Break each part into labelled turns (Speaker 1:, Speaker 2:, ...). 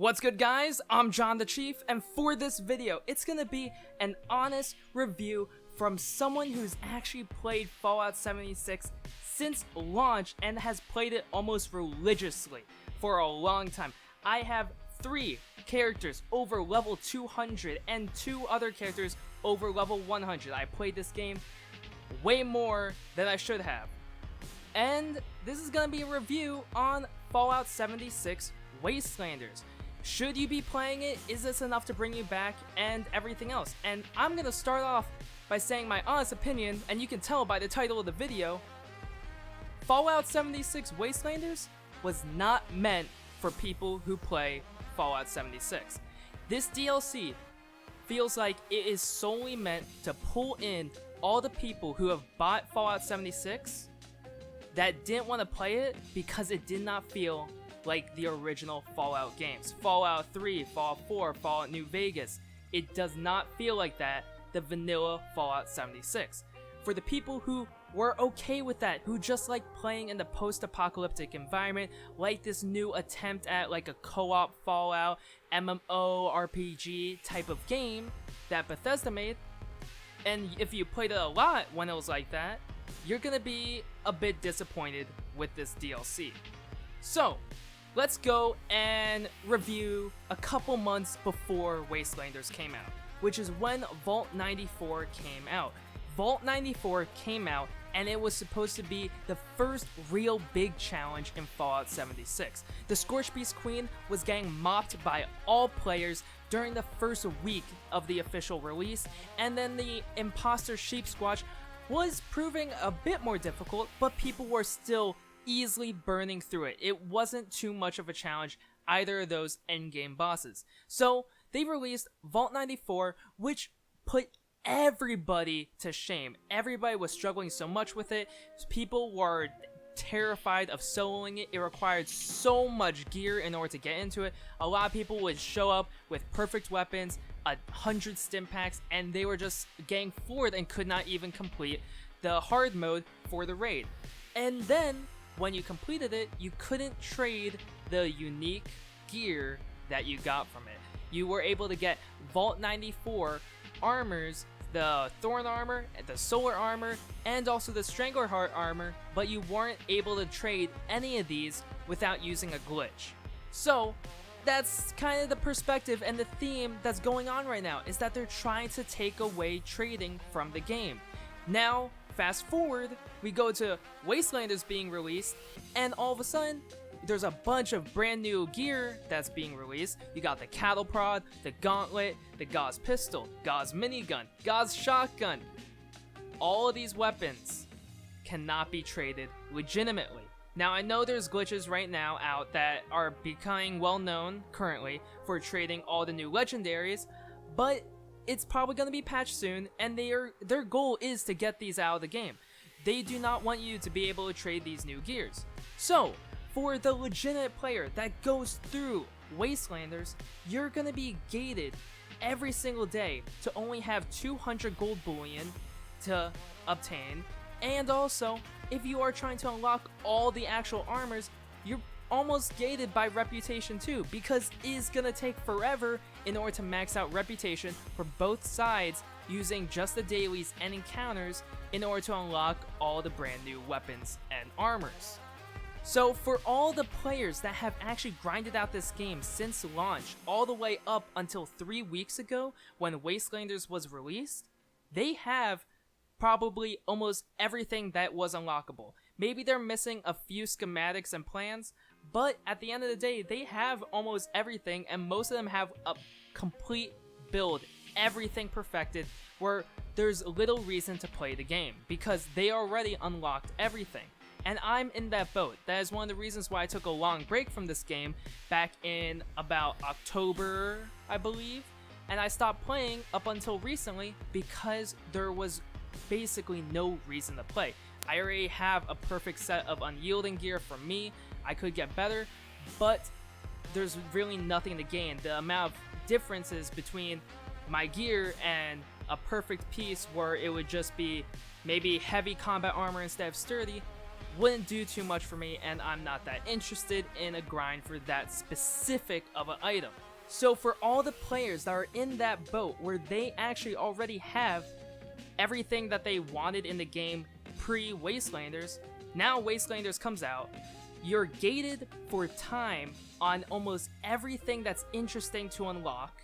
Speaker 1: What's good, guys? I'm Jon the Chief, and for this video, it's gonna be an honest review from someone who's actually played Fallout 76 since launch and has played it almost religiously for a long time. I have 3 characters over level 200 and 2 other characters over level 100. I played this game way more than I should have. And this is gonna be a review on Fallout 76 Wastelanders. Should you be playing it? Is this enough to bring you back? And everything else. And I'm gonna start off by saying my honest opinion, and you can tell by the title of the video. Fallout 76 Wastelanders was not meant for people who play Fallout 76. This DLC feels like it is solely meant to pull in all the people who have bought Fallout 76 that didn't want to play it because it did not feel like the original Fallout games. Fallout 3, Fallout 4, Fallout New Vegas. It does not feel like that, the vanilla Fallout 76. For the people who were okay with that, who just like playing in the post-apocalyptic environment, like this new attempt at like a co-op Fallout, MMO, RPG type of game that Bethesda made, and if you played it a lot when it was like that, you're gonna be a bit disappointed with this DLC. So, let's go and review a couple months before Wastelanders came out, which is when Vault 94 came out. Vault 94 came out and it was supposed to be the first real big challenge in Fallout 76. The Scorchbeast Queen was getting mopped by all players during the first week of the official release, and then the Imposter Sheep Squatch was proving a bit more difficult, but people were still easily burning through it. It wasn't too much of a challenge, either of those endgame bosses. So they released Vault 94, which put everybody to shame. Everybody was struggling so much with it. People were terrified of soloing it. It required so much gear in order to get into it. A lot of people would show up with perfect weapons, 100 stim packs, and they were just getting floored and could not even complete the hard mode for the raid. And then when you completed it, you couldn't trade the unique gear that you got from it. You were able to get Vault 94 armors, the Thorn armor, the Solar armor, and also the Strangleheart armor, but you weren't able to trade any of these without using a glitch. So that's kind of the perspective and the theme that's going on right now, is that they're trying to take away trading from the game. Now, fast forward, we go to Wastelanders being released, and all of a sudden, there's a bunch of brand new gear that's being released. You got the cattle prod, the gauntlet, the Gauss pistol, Gauss minigun, Gauss shotgun. All of these weapons cannot be traded legitimately. Now, I know there's glitches right now out that are becoming well known currently for trading all the new legendaries, but it's probably going to be patched soon, and their goal is to get these out of the game. They do not want you to be able to trade these new gears. So, for the legitimate player that goes through Wastelanders, you're going to be gated every single day to only have 200 gold bullion to obtain, and also, if you are trying to unlock all the actual armors, you're almost gated by reputation too, because it is gonna take forever in order to max out reputation for both sides using just the dailies and encounters in order to unlock all the brand new weapons and armors. So for all the players that have actually grinded out this game since launch, all the way up until 3 weeks ago when Wastelanders was released, they have probably almost everything that was unlockable. Maybe they're missing a few schematics and plans, but at the end of the day, they have almost everything, and most of them have a complete build, everything perfected, where there's little reason to play the game, because they already unlocked everything. And I'm in that boat. That is one of the reasons why I took a long break from this game back in about October, I believe, and I stopped playing up until recently because there was basically no reason to play. I already have a perfect set of unyielding gear for me. I could get better, but there's really nothing to gain. The amount of differences between my gear and a perfect piece where it would just be maybe heavy combat armor instead of sturdy wouldn't do too much for me, and I'm not that interested in a grind for that specific of an item. So for all the players that are in that boat where they actually already have everything that they wanted in the game pre-Wastelanders, now Wastelanders comes out, you're gated for time on almost everything that's interesting to unlock,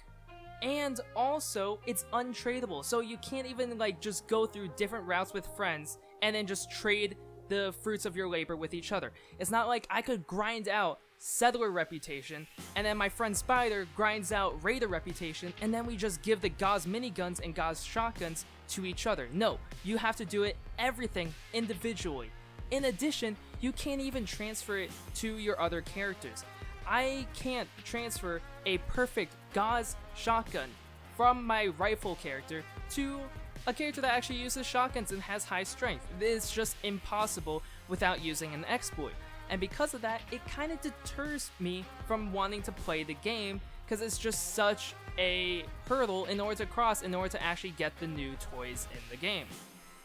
Speaker 1: and also it's untradeable, so you can't even like just go through different routes with friends and then just trade the fruits of your labor with each other. It's not like I could grind out Settler reputation, and then my friend Spider grinds out Raider reputation, and then we just give the Gauss miniguns and Gauss shotguns to each other. No, you have to do it everything individually. In addition, you can't even transfer it to your other characters. I can't transfer a perfect Gauss shotgun from my rifle character to a character that actually uses shotguns and has high strength. It's just impossible without using an exploit. And because of that, it kind of deters me from wanting to play the game, because it's just such a hurdle in order to cross in order to actually get the new toys in the game.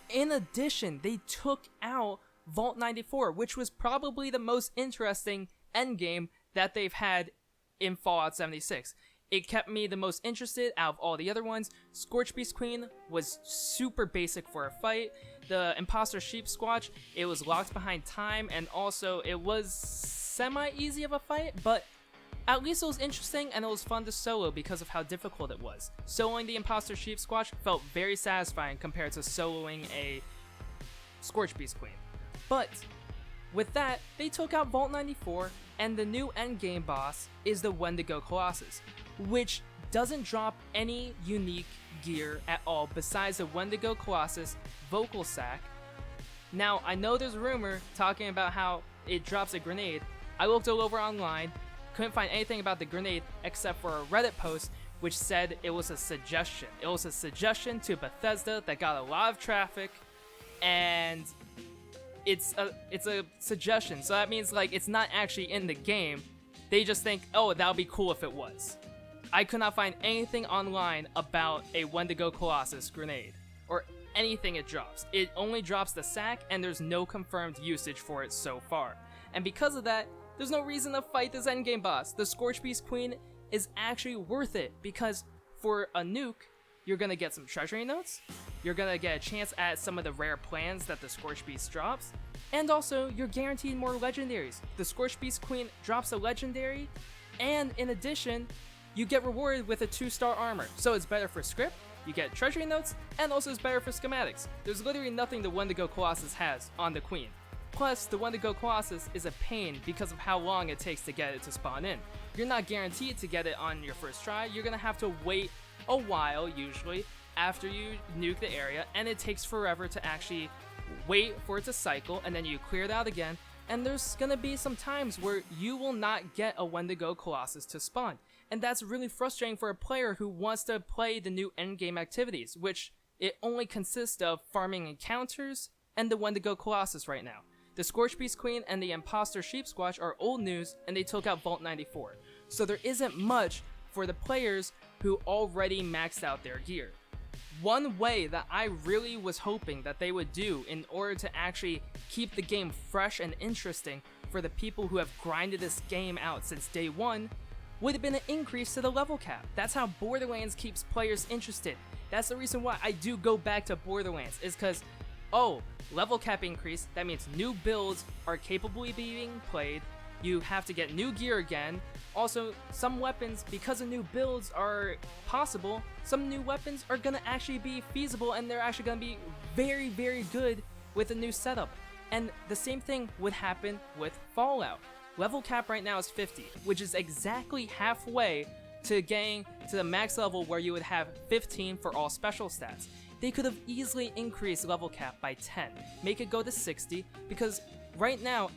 Speaker 1: In addition, they took out Vault 94, which was probably the most interesting endgame that they've had in Fallout 76. It kept me the most interested out of all the other ones. Scorchbeast Queen was super basic for a fight. The Imposter Sheep Squatch, it was locked behind time, and also it was semi-easy of a fight, but at least it was interesting and it was fun to solo because of how difficult it was. Soloing the Imposter Sheep Squatch felt very satisfying compared to soloing a Scorchbeast Queen. But with that, they took out Vault 94, and the new endgame boss is the Wendigo Colossus, which doesn't drop any unique gear at all besides the Wendigo Colossus vocal sack. Now, I know there's a rumor talking about how it drops a grenade. I looked all over online, couldn't find anything about the grenade except for a Reddit post which said it was a suggestion. It was a suggestion to Bethesda that got a lot of traffic, and it's a suggestion, so that means like it's not actually in the game. They just think, oh, that would be cool if it was. I could not find anything online about a Wendigo Colossus grenade, or anything it drops. It only drops the sack, and there's no confirmed usage for it so far. And because of that, there's no reason to fight this endgame boss. The Scorchbeast Queen is actually worth it, because for a nuke, you're gonna get some treasury notes, you're gonna get a chance at some of the rare plans that the Scorchbeast drops, and also you're guaranteed more legendaries. The Scorchbeast Queen drops a legendary, and in addition, you get rewarded with a 2-star armor. So it's better for script, you get treasury notes, and also it's better for schematics. There's literally nothing the Wendigo Colossus has on the Queen. Plus, the Wendigo Colossus is a pain because of how long it takes to get it to spawn in. You're not guaranteed to get it on your first try, you're gonna have to wait a while usually after you nuke the area, and it takes forever to actually wait for it to cycle, and then you clear it out again, and there's gonna be some times where you will not get a Wendigo Colossus to spawn, and that's really frustrating for a player who wants to play the new endgame activities, which it only consists of farming encounters and the Wendigo Colossus right now. The Scorchbeast Queen and the Imposter Sheep Squatch are old news, and they took out Vault 94, so there isn't much for the players who already maxed out their gear. One way that I really was hoping that they would do in order to actually keep the game fresh and interesting for the people who have grinded this game out since day one would have been an increase to the level cap. That's how Borderlands keeps players interested. That's the reason why I do go back to Borderlands, is because, oh, level cap increase, that means new builds are capably being played, you have to get new gear again. Also, some weapons, because the new builds are possible, some new weapons are gonna actually be feasible, and they're actually gonna be very, very good with a new setup. And the same thing would happen with Fallout. Level cap right now is 50, which is exactly halfway to getting to the max level where you would have 15 for all special stats. They could have easily increased level cap by 10, make it go to 60, because right now,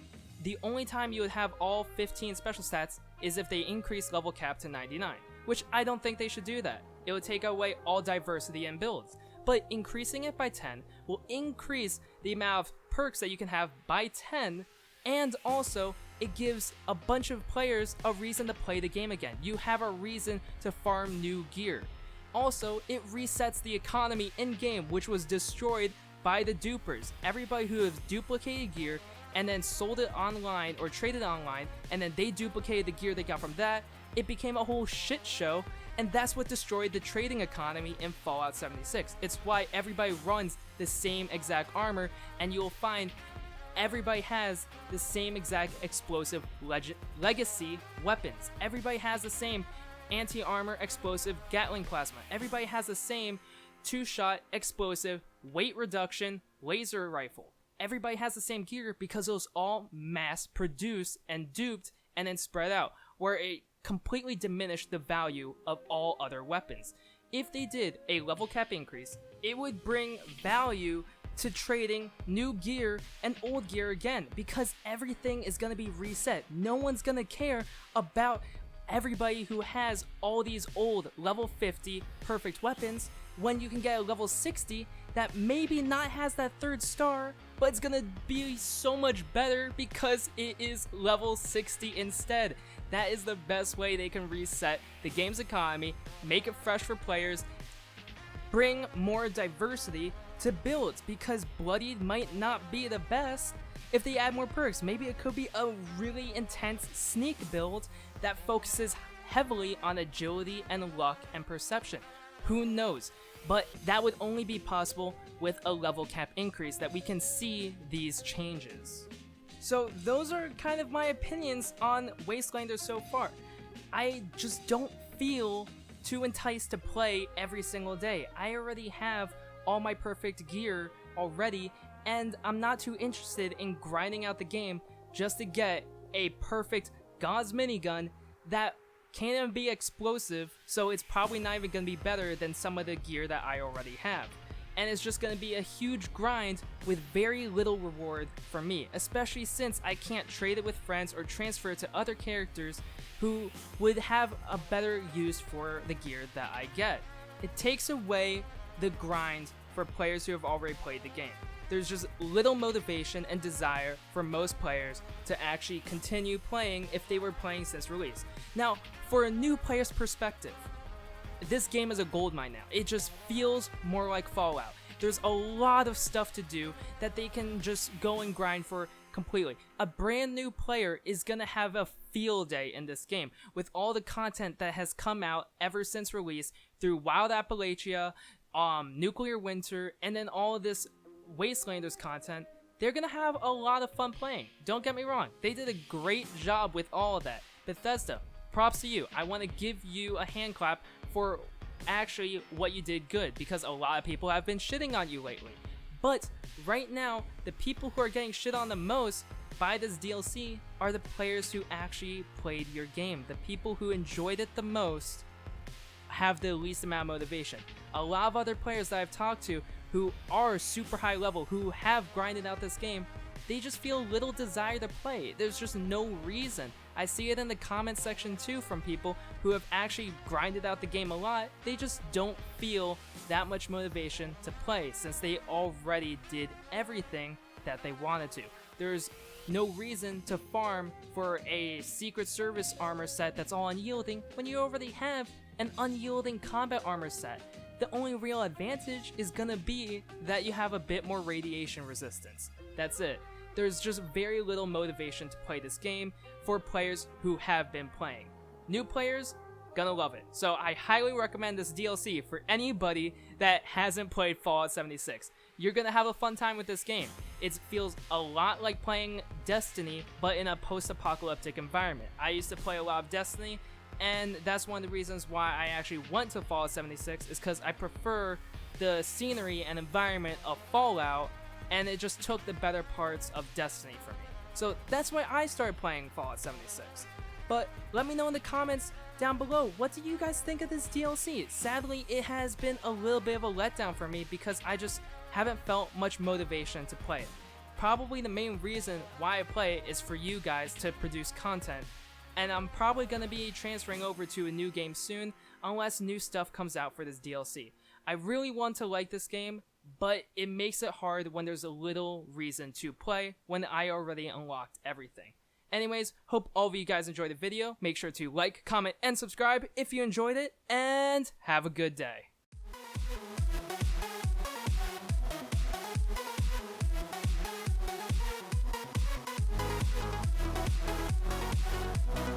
Speaker 1: the only time you would have all 15 special stats is if they increase level cap to 99, which I don't think they should do that. It would take away all diversity in builds. But increasing it by 10 will increase the amount of perks that you can have by 10, and also it gives a bunch of players a reason to play the game again. You have a reason to farm new gear. Also, it resets the economy in-game, which was destroyed by the dupers. Everybody who has duplicated gear and then sold it online or traded online, and then they duplicated the gear they got from that, it became a whole shit show, and that's what destroyed the trading economy in Fallout 76. It's why everybody runs the same exact armor, and you'll find everybody has the same exact explosive legacy weapons. Everybody has the same anti-armor explosive Gatling plasma. Everybody has the same 2-shot explosive weight reduction laser rifle. Everybody has the same gear because it was all mass produced and duped and then spread out, where it completely diminished the value of all other weapons. If they did a level cap increase, it would bring value to trading new gear and old gear again, because everything is going to be reset. No one's going to care about everybody who has all these old level 50 perfect weapons when you can get a level 60 that maybe not has that 3rd star, but it's gonna be so much better because it is level 60 instead. That is the best way they can reset the game's economy, make it fresh for players, bring more diversity to builds, because Bloodied might not be the best. If they add more perks, maybe it could be a really intense sneak build that focuses heavily on agility and luck and perception. Who knows? But that would only be possible with a level cap increase that we can see these changes. So those are kind of my opinions on Wastelanders so far. I just don't feel too enticed to play every single day. I already have all my perfect gear already, and I'm not too interested in grinding out the game just to get a perfect Gauss minigun that can't even be explosive, so it's probably not even going to be better than some of the gear that I already have. And it's just going to be a huge grind with very little reward for me, especially since I can't trade it with friends or transfer it to other characters who would have a better use for the gear that I get. It takes away the grind for players who have already played the game. There's just little motivation and desire for most players to actually continue playing if they were playing since release. Now, for a new player's perspective, this game is a goldmine now. It just feels more like Fallout. There's a lot of stuff to do that they can just go and grind for completely. A brand new player is gonna have a field day in this game with all the content that has come out ever since release through Wild Appalachia, Nuclear Winter, and then all of this Wastelanders content. They're gonna have a lot of fun playing. Don't get me wrong, they did a great job with all of that. Bethesda, props to you. I want to give you a hand clap for actually what you did good, because a lot of people have been shitting on you lately. But right now, the people who are getting shit on the most by this DLC are the players who actually played your game. The people who enjoyed it the most have the least amount of motivation. A lot of other players that I've talked to who are super high level, who have grinded out this game, they just feel little desire to play. There's just no reason. I see it in the comment section too from people who have actually grinded out the game a lot. They just don't feel that much motivation to play since they already did everything that they wanted to. There's no reason to farm for a Secret Service armor set that's all unyielding when you already have an unyielding combat armor set. The only real advantage is gonna be that you have a bit more radiation resistance. That's it. There's just very little motivation to play this game for players who have been playing. New players, gonna love it. So I highly recommend this DLC for anybody that hasn't played Fallout 76. You're gonna have a fun time with this game. It feels a lot like playing Destiny, but in a post-apocalyptic environment. I used to play a lot of Destiny, and that's one of the reasons why I actually went to Fallout 76, is because I prefer the scenery and environment of Fallout, and it just took the better parts of Destiny for me. So that's why I started playing Fallout 76. But let me know in the comments down below, what do you guys think of this DLC? Sadly, it has been a little bit of a letdown for me because I just haven't felt much motivation to play it. Probably the main reason why I play it is for you guys to produce content, and I'm probably going to be transferring over to a new game soon unless new stuff comes out for this DLC. I really want to like this game, but it makes it hard when there's a little reason to play when I already unlocked everything. Anyways, hope all of you guys enjoyed the video. Make sure to like, comment, and subscribe if you enjoyed it, and have a good day.